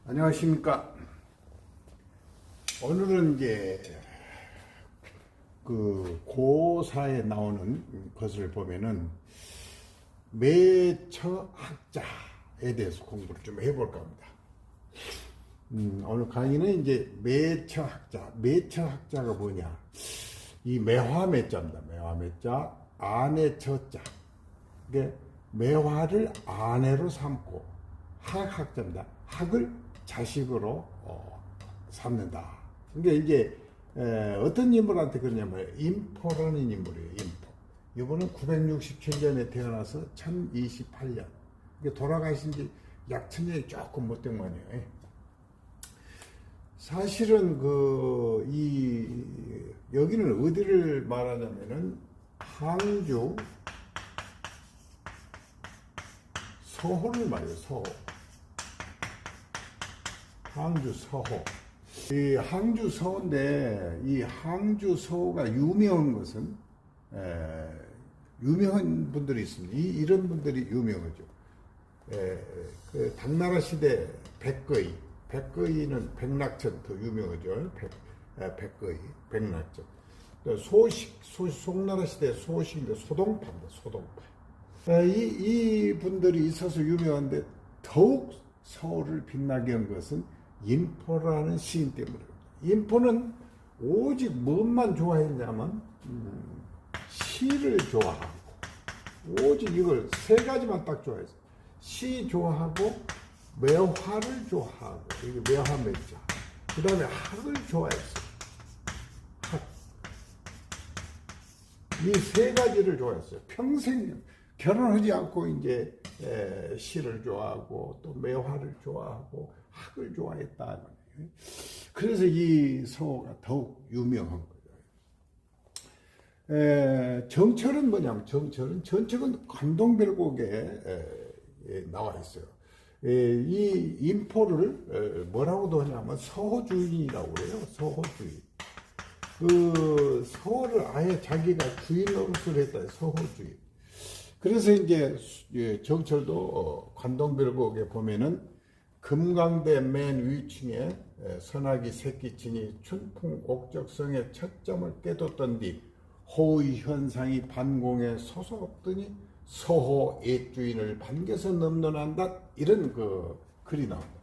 안녕하십니까. 오늘은 이제 그 고사에 나오는 것을 보면은 매처학자에 대해서 공부를 좀 해볼까 합니다. 오늘 강의는 이제 매처학자가 뭐냐? 이 매화매자입니다. 매화매자, 아내 처자. 이게 매화를 아내로 삼고 학자입니다. 학을 자식으로 삼는다. 그러니까 이게 어떤 인물한테 그러냐면 인포라는 인물이에요. 인포. 이분은 967년에 태어나서 1028년. 돌아가신 지 약 1000년이 조금 못 된 거네요. 사실은 여기는 어디를 말하냐면은 항주 서호를 말해요. 서호. 항주 서호. 이 항주 서호인데, 이 항주 서호가 유명한 것은, 유명한 분들이 있습니다. 이런 분들이 유명하죠. 그 당나라 시대 백거이는 백낙천 더 유명하죠. 백거이, 백낙천. 송나라 시대 소식인데 소동파입니다. 소동파. 이 분들이 있어서 유명한데 더욱 서울을 빛나게 한 것은 인포라는 시인 때문입니다. 인포는 오직 뭔만 좋아했냐면 시를 좋아하고, 오직 이걸 세 가지만 딱 좋아했어요. 시 좋아하고 매화를 좋아하고, 이게 매화매자. 그 다음에 학을 좋아했어요. 학. 이 세 가지를 좋아했어요. 평생 결혼하지 않고 이제 시를 좋아하고 또 매화를 좋아하고 학을 좋아했다. 그래서 이 서호가 더욱 유명한 거죠. 정철은 뭐냐면 전책은 관동별곡에 나와 있어요. 이 인포를 뭐라고도 하냐면 서호주인이라고 그래요. 서호주인. 그 서호를 아예 자기가 주인 노릇을 했다. 서호주인. 그래서 이제 정철도 관동별곡에 보면은 금강대 맨 위층에 선악이 새끼치니 춘풍 옥적성의 첫점을 깨뒀던 뒤 호의 현상이 반공에 솟았더니 서호 옛주인을 반겨서 넘는한다. 이런 글이 나옵니다.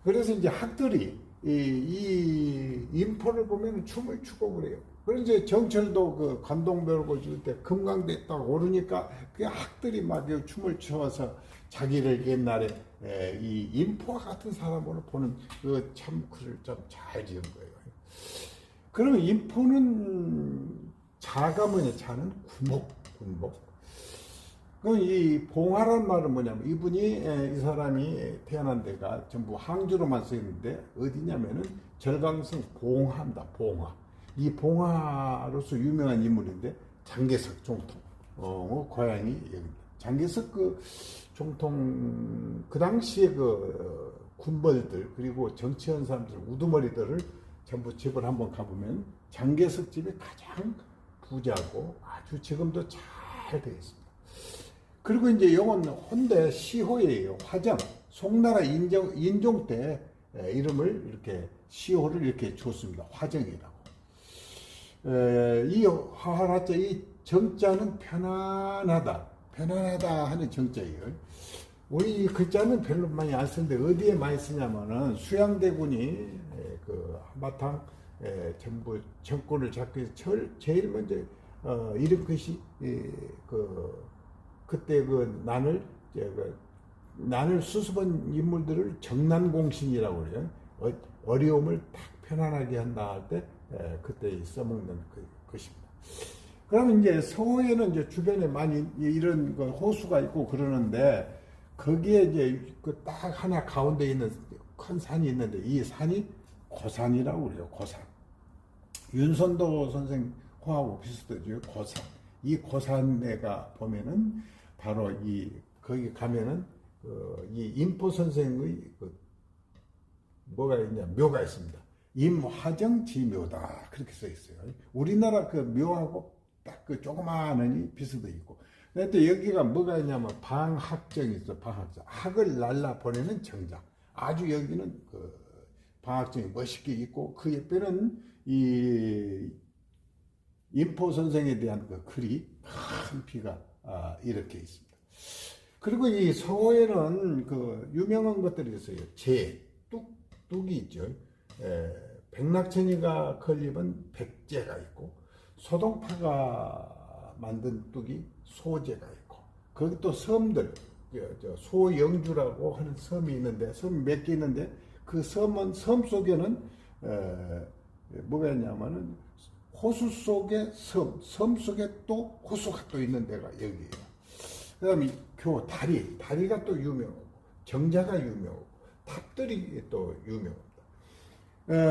그래서 이제 학들이 이 인포를 보면 춤을 추고 그래요. 그래서 이제 정철도 그 관동별곡을 줄 때 금강대 딱 오르니까 그 학들이 막 춤을 춰서 자기를 옛날에 이 인포와 같은 사람으로 보는 그 참 글을 좀 잘 지은 거예요. 그러면 인포는 자가 뭐냐? 자는 군복. 그럼 이 봉화란 말은 뭐냐면 이 사람이 태어난 데가 전부 항주로만 써 있는데 어디냐면은 절강성 봉화입니다. 봉화. 이 봉화로서 유명한 인물인데 장개석 종통. 고향이 여기입니다. 장개석 종통 그 당시에 군벌들 그리고 정치한 사람들 우두머리들을 전부 집을 한번 가보면 장개석 집이 가장 부자고 아주 지금도 잘 되어 있습니다. 그리고 이제 이건 혼대 시호예요. 화정. 송나라 인종 때 이름을 이렇게 시호를 이렇게 줬습니다. 화정이라고. 이 화하자 이 정자는 편안하다 하는 정자예요. 우리 글자는 별로 많이 안 쓰는데 어디에 많이 쓰냐면은 수양대군이 한바탕 전부 정권을 잡기 위해서 제일 먼저 이런 것이 그때 난을 수습한 인물들을 정난공신이라고 그래요. 어려움을 딱 편안하게 한다 할 때 그때 써먹는 것입니다. 그러면 이제 서호에는 이제 주변에 많이 이런 호수가 있고 그러는데 거기에 이제 딱 하나 가운데 있는 큰 산이 있는데 이 산이 고산이라고 그래요. 고산. 윤선도 선생 호하고 비슷하죠. 고산. 이 고산에가 보면은 바로 거기 가면은 이 인포 선생의 뭐가 있냐 묘가 있습니다. 임화정지묘다 그렇게 써 있어요. 우리나라 묘하고 딱 조그마하니 비슷해 있고. 근데 여기가 뭐가 있냐면 방학정이 있어. 방학정. 학을 날라 보내는 정자. 아주 여기는 그 방학정이 멋있게 있고 그 옆에는 이 인포 선생에 대한 그 글이 큰 피가 이렇게 있습니다. 그리고 이 서호에는 그 유명한 것들이 있어요. 뚝이 있죠. 백낙천이가 건립은 백제가 있고 소동파가 만든 뚝이 소제가 있고 거기 또 섬들 소영주라고 하는 섬이 있는데 섬이 몇 개 있는데 그 섬은 섬 속에는 뭐가 있냐면은 호수 속에 섬 속에 또 호수가 또 있는 데가 여기예요. 그다음에 다리가 또 유명하고 정자가 유명하고 탑들이 또 유명합니다.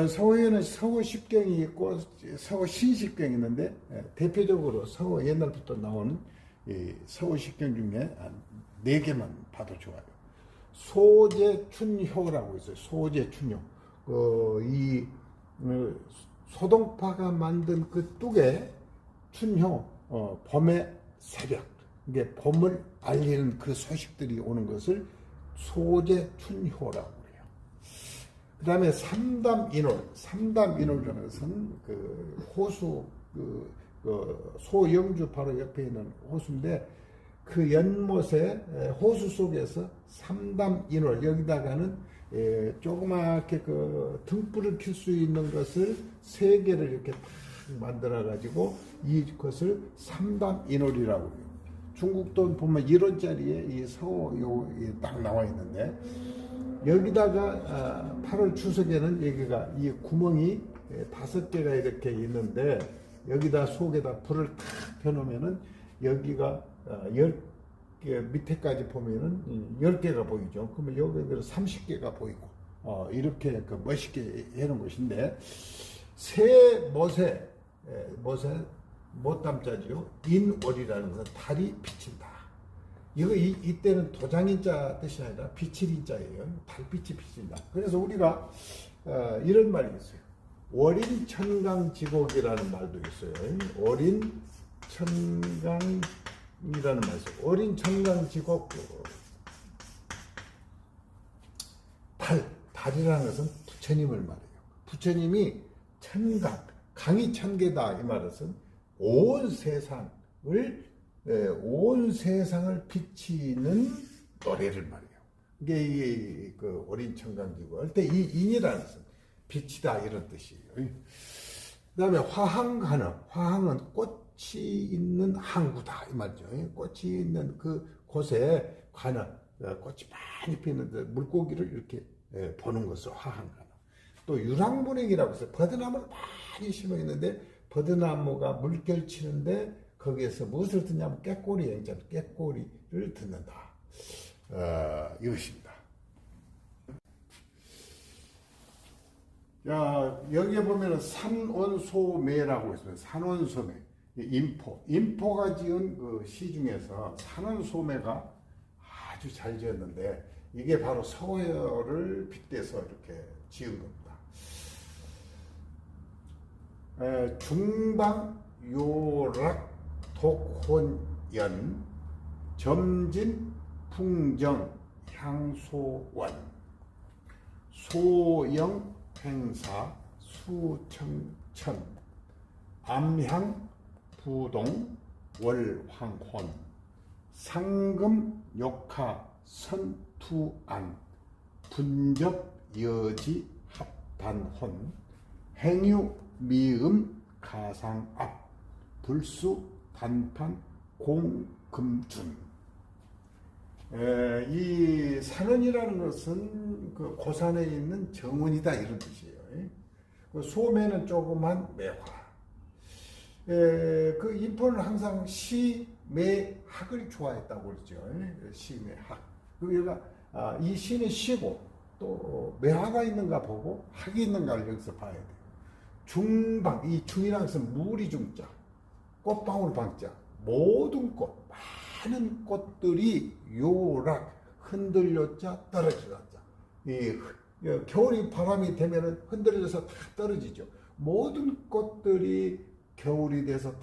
서호에는 서호 십경이 있고 서호 신십경이 있는데 대표적으로 서호 옛날부터 나오는 이 서호 십경 중에 한 4개만 봐도 좋아요. 소제춘효라고 있어요. 소제춘효. 이 소동파가 만든 그 뚝에 춘효, 봄의 새벽, 이게 봄을 알리는 그 소식들이 오는 것을 소제춘효라고 해요. 그 다음에 삼담인월이라는 것은 그 호수, 소영주 바로 옆에 있는 호수인데 그 연못에 호수 속에서 삼담인월 여기다가는 조그맣게 그 등불을 켤 수 있는 것을 3개를 이렇게 딱 만들어 가지고 이것을 삼담인월이라고 해요. 중국돈 보면 1원짜리에 이 서호 딱 나와 있는데 여기다가 8월 추석에는 여기가 이 구멍이 5개가 이렇게 있는데 여기다 속에다 불을 탁 펴놓으면은 여기가 10개 밑에까지 보면은 10개가 보이죠. 그러면 여기는 30개가 보이고 이렇게 그 멋있게 해놓은 것인데 새 못에 못담자지요. 인월이라는 것은 달이 비친다. 이때는 도장인자 뜻이 아니라 비칠인자예요. 달빛이 비친다. 그래서 우리가 이런 말이 있어요. 월인천강지곡이라는 말도 있어요. 월인천강이라는 말이 있어요. 월인천강지곡 달이라는 것은 부처님을 말해요. 부처님이 강이 1000개다 이 말은 온 세상을 비치는 노래를 말해요. 이게 그 월인천강지곡 할 때 이 인이라는 것은 빛이다 이런 뜻이에요. 그다음에 화항은 꽃이 있는 항구다 이 말이죠. 꽃이 있는 그 곳에 꽃이 많이 피는데 물고기를 이렇게 보는 것을 화항가나. 또 유랑분액이라고 해서 버드나무를 많이 심어 있는데 버드나무가 물결 치는데 거기에서 무엇을 듣냐면 깨꼬리를 듣는다. 이것입니다. 여기에 보면은 산원소매라고 있습니다. 산원소매. 인포가 지은 그 시 중에서 산원소매가 아주 잘 지었는데 이게 바로 서호를 빗대서 이렇게 지은 겁니다. 중방요락 독혼연 점진 풍정 향소원 소영 행사 수청천 암향 부동 월황혼 상금 욕하 선투안 분접 여지 합단혼 행유 미음 가상압 불수 단판 공금준. 이 산원이라는 것은 그 고산에 있는 정원이다 이런 뜻이에요. 그 소매는 조그만 매화. 그 인포는 항상 시매학을 좋아했다고 그러죠. 시매학. 그러니까 이 시는 시고 또 매화가 있는가 보고 학이 있는가를 여기서 봐야 돼요. 중방, 이 중이라는 것은 무리 중자, 꽃방울 방자, 모든 꽃, 많은 꽃들이 요락, 흔들렸자 떨어지자. 겨울이 바람이 되면은 흔들려서 다 떨어지죠. 모든 꽃들이 겨울이 돼서 다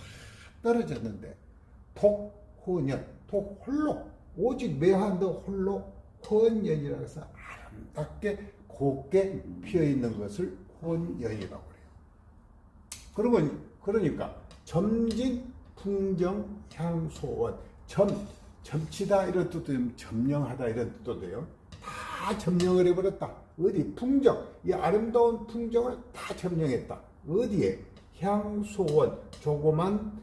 떨어졌는데, 독혼연, 독홀로, 오직 매화인데 홀로, 혼연이라고 해서 아름답게 곱게 피어 있는 것을 혼연이라고 그래요. 그러니까 점진 풍정 향소원, 점치다 이런 뜻도 점령하다 이런 뜻도 돼요. 다 점령을 해버렸다. 어디 풍정, 이 아름다운 풍정을 다 점령했다. 어디에? 향소원, 조그만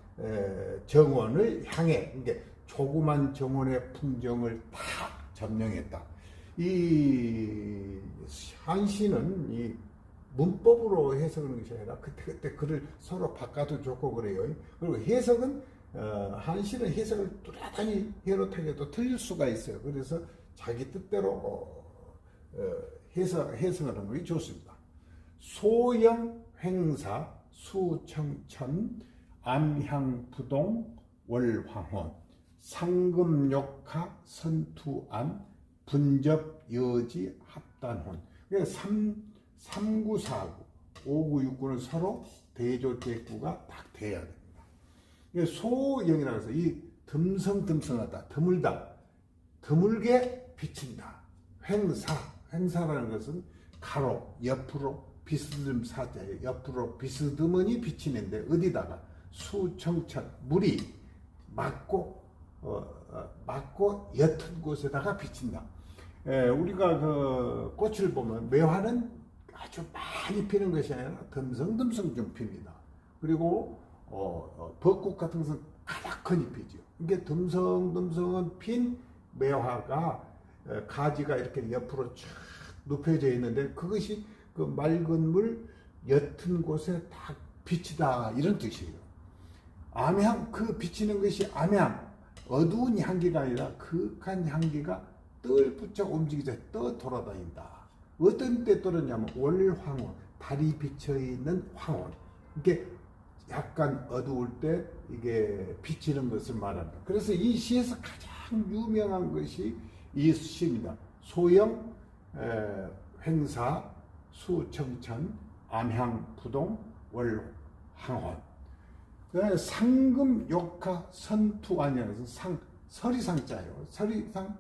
정원을 향해, 그러니까 조그만 정원의 풍정을 다 점령했다. 이 한시는 이 문법으로 해석하는 것이 아니라 그때 글을 서로 바꿔도 좋고 그래요. 그리고 해석은 한시는 해석을 뚜렷하니 해놓다해도 틀릴 수가 있어요. 그래서 자기 뜻대로 해석하는 것이 좋습니다. 소영 횡사 수청천 암향부동 월황혼 상금욕하 선투안 분접여지 합단혼. 그러니까 3구사구 5구육구는 서로 대조대구가 딱 돼야 됩니다. 소영이라고 해서 이 듬성듬성하다, 드물다, 드물게 비친다. 횡사라는 것은 가로, 옆으로 비스듬 사자예요. 옆으로 비스듬하니 비치는데 어디다가 수청천 물이 막고 옅은 곳에다가 비친다. 우리가 그 꽃을 보면 매화는 아주 많이 피는 것이 아니라 듬성듬성 좀 핍니다. 그리고 벚꽃 같은 것은 가닥하니 피죠. 이게 듬성듬성은 핀 매화가 가지가 이렇게 옆으로 쫙 눕혀져 있는데 그것이 그 맑은 물 옅은 곳에 딱 비치다 이런 뜻이에요. 암향, 그 비치는 것이 암향, 어두운 향기가 아니라 극한 향기가 뜰붙여 움직이자 떠 돌아다닌다. 어떤 때 떠느냐면 월황혼, 달이 비쳐있는 황혼. 이게 약간 어두울 때 이게 비치는 것을 말합니다. 그래서 이 시에서 가장 유명한 것이 이 시입니다. 소영, 횡사, 수청천, 암향부동, 월황혼. 상금, 욕하, 선투안이라서 서리상자예요. 서리상,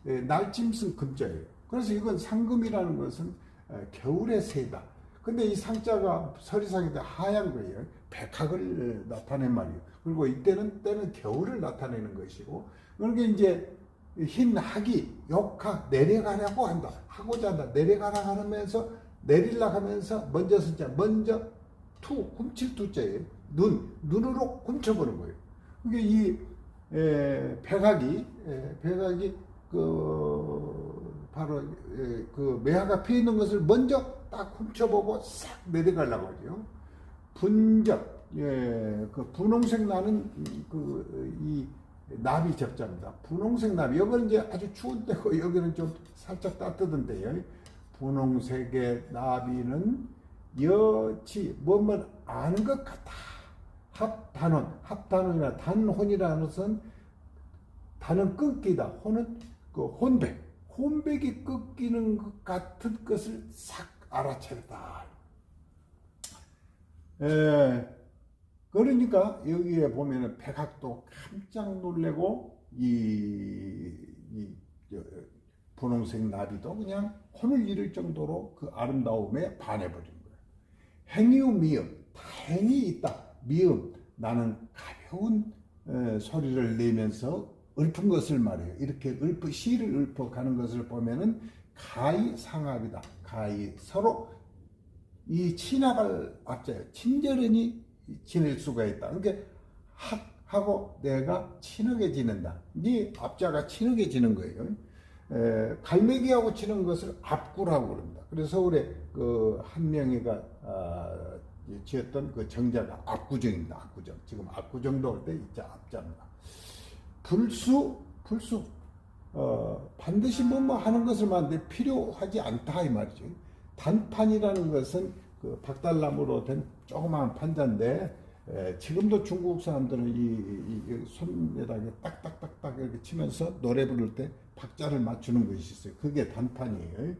날짐승 금자예요. 그래서 이건 상금이라는 것은 겨울의 새다. 근데 이 상자가 서리상인데 하얀 거예요. 백학을 나타낸 말이에요. 그리고 때는 겨울을 나타내는 것이고, 그러니까 이제 흰 학이 욕하 내려가려고 한다. 하고자 한다. 내려가라 하면서 내리려고 하면서 먼저 훔칠 투자예요. 눈으로 훔쳐보는 거예요. 그게 이 백학이 바로 그 매화가 피어 있는 것을 먼저 딱 훔쳐보고 싹 내려가려고 하죠. 분접, 그 분홍색 나는 이 나비 적자입니다. 분홍색 나비. 여기는 이제 아주 추운 때고 여기는 좀 살짝 따뜻한 때예요. 분홍색의 나비는 여치 뭐뭐 아는 것 같다. 합단혼이나 단혼이라는 것은 단은 끊기다. 혼은 그 혼백이 끊기는 것 같은 것을 싹 알아차렸다. 그러니까 여기에 보면은 백학도 깜짝 놀래고 이 분홍색 나비도 그냥 혼을 잃을 정도로 그 아름다움에 반해버린 거예요. 행이우 미음, 다행히 있다. 미음, 나는 가벼운 소리를 내면서 읊은 것을 말해요. 이렇게 시를 읊어가는 것을 보면은 가히 상합이다. 가히 서로 이 친합을 앞자요. 친절하니 지낼 수가 있다. 그러니까 하고 내가 친하게 지낸다. 이 앞자가 친하게 지는 거예요. 갈매기하고 치는 것을 압구라고 그럽니다. 그래서 서울에 그 한명희가 지었던 그 정자가 압구정입니다. 압구정. 지금 압구정도 올 때 이자 앞자입니다. 불수 반드시 뭐 하는 것을 말하는데 필요하지 않다 이 말이죠. 단판이라는 것은 그 박달나무로 된 조그마한 판자인데 지금도 중국 사람들은 이 손에다 딱딱딱딱 이렇게 치면서 노래 부를 때 박자를 맞추는 것이 있어요. 그게 단판이에요.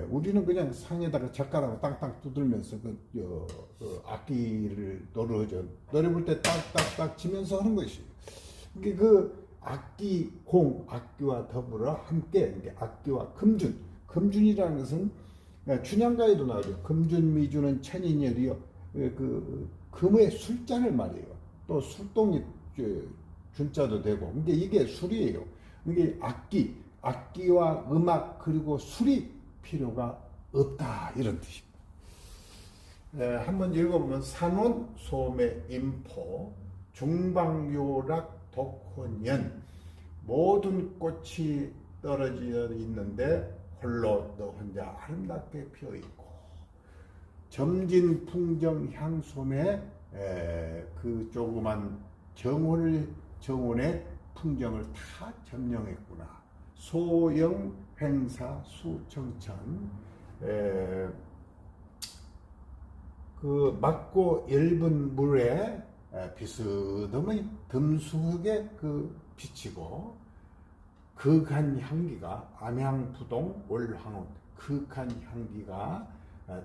우리는 그냥 상에다가 젓가락으로 땅땅 두들면서 그 악기를 노래 부를 때 딱딱딱 치면서 하는 것이에요. 이게 악기, 공, 악기와 더불어 함께 이게 악기와 금준, 금준이라는 것은 춘향가에도 나오죠. 금준 미주는 천인열이요. 그 금의 술잔을 말이에요. 또 술동이 준자도 되고. 근데 이게 술이에요. 이게 악기와 음악 그리고 술이 필요가 없다 이런 뜻입니다. 한번 읽어보면 산원 소매 인포 중방요락 독혼연 모든 꽃이 떨어져 있는데 홀로 너 혼자 아름답게 피어 있고 점진 풍정 향소매 그 조그만 정원의 풍경을 다 점령했구나. 소영 횡사 수청천 그 맑고 엷은 물에 비스듬히 듬수하게 그 비치고 극한 향기가 암향부동 올황원 극한 향기가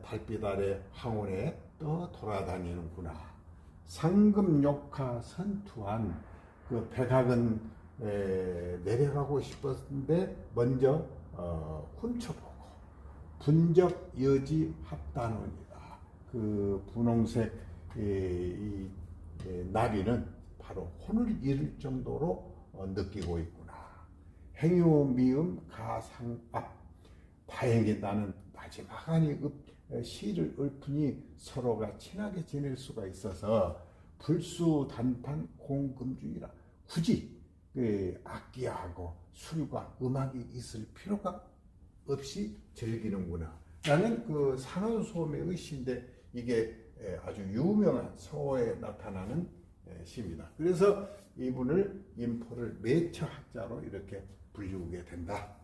달빛 아래 황혼에 떠 돌아다니는구나. 상금욕하 선투한 그 백악은 내려가고 싶었는데 먼저 훔쳐보고 분적 여지 합단원이다. 그 분홍색 이 나비는 바로 혼을 잃을 정도로 느끼고 있구나. 행유 미음 가상압 다행히 나는 마지막 안이 시를 읊으니 서로가 친하게 지낼 수가 있어서 불수단판 공금주의라 굳이 악기하고 술과 음악이 있을 필요가 없이 즐기는구나 라는 그 산원소매의 시인데 이게 아주 유명한 서호에 나타나는 시입니다. 그래서 이분을 인포를 매처학자로 이렇게 불리우게 된다.